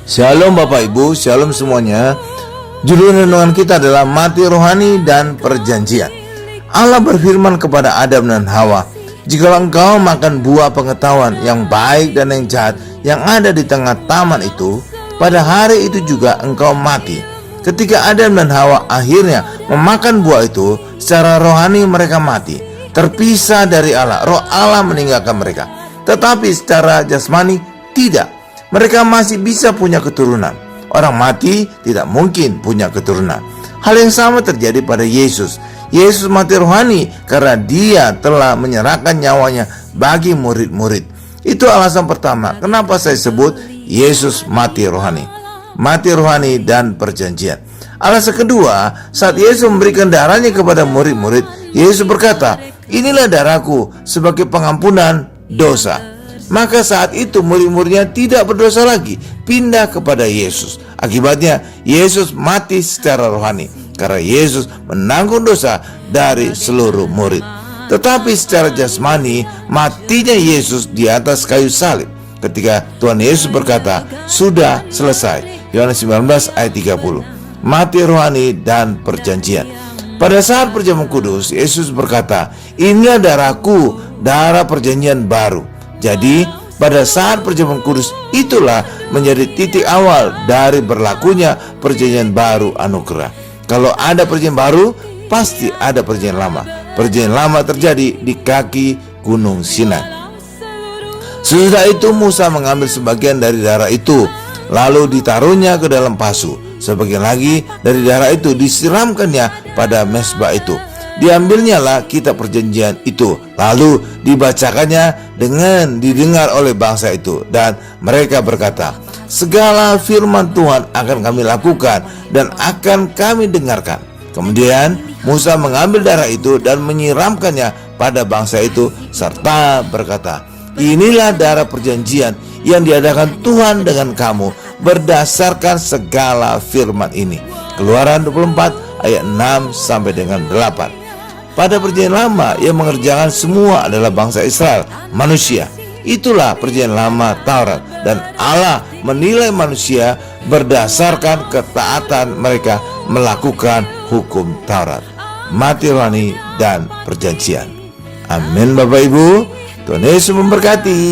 Shalom Bapak Ibu, shalom semuanya. Judul renungan kita adalah mati rohani dan perjanjian. Allah berfirman kepada Adam dan Hawa, "Jikalau engkau makan buah pengetahuan yang baik dan yang jahat yang ada di tengah taman itu, pada hari itu juga engkau mati." Ketika Adam dan Hawa akhirnya memakan buah itu, secara rohani mereka mati, terpisah dari Allah. Roh Allah meninggalkan mereka. Tetapi secara jasmani tidak. Mereka masih bisa punya keturunan. Orang mati tidak mungkin punya keturunan. Hal yang sama terjadi pada Yesus. Yesus mati rohani karena dia telah menyerahkan nyawanya bagi murid-murid. Itu alasan pertama kenapa saya sebut Yesus mati rohani. Mati rohani dan perjanjian. Alasan kedua, saat Yesus memberikan darahnya kepada murid-murid, Yesus berkata, "Inilah darahku sebagai pengampunan dosa." Maka saat itu murid-muridnya tidak berdosa lagi, pindah kepada Yesus. Akibatnya Yesus mati secara rohani karena Yesus menanggung dosa dari seluruh murid. Tetapi secara jasmani, matinya Yesus di atas kayu salib ketika Tuhan Yesus berkata, "Sudah selesai." Yohanes 19 ayat 30. Mati rohani dan perjanjian. Pada saat perjamuan kudus, Yesus berkata, "Inilah darahku, darah perjanjian baru." Jadi pada saat perjamuan kudus itulah menjadi titik awal dari berlakunya perjanjian baru anugerah. Kalau ada perjanjian baru, pasti ada perjanjian lama. Perjanjian lama terjadi di kaki Gunung Sinai. Sesudah itu Musa mengambil sebagian dari darah itu, lalu ditaruhnya ke dalam pasu. Sebagian lagi dari darah itu disiramkannya pada mezbah itu. Diambilnyalah kitab perjanjian itu, lalu dibacakannya dengan didengar oleh bangsa itu, dan mereka berkata, "Segala firman Tuhan akan kami lakukan dan akan kami dengarkan." Kemudian Musa mengambil darah itu dan menyiramkannya pada bangsa itu serta berkata, "Inilah darah perjanjian yang diadakan Tuhan dengan kamu berdasarkan segala firman ini." Keluaran 24 ayat 6 sampai dengan 8. Pada perjanjian lama yang mengerjakan semua adalah bangsa Israel, manusia. Itulah perjanjian lama Taurat, dan Allah menilai manusia berdasarkan ketaatan mereka melakukan hukum Taurat. Mati rohani dan perjanjian. Amin Bapak Ibu. Tuhan Yesus memberkati.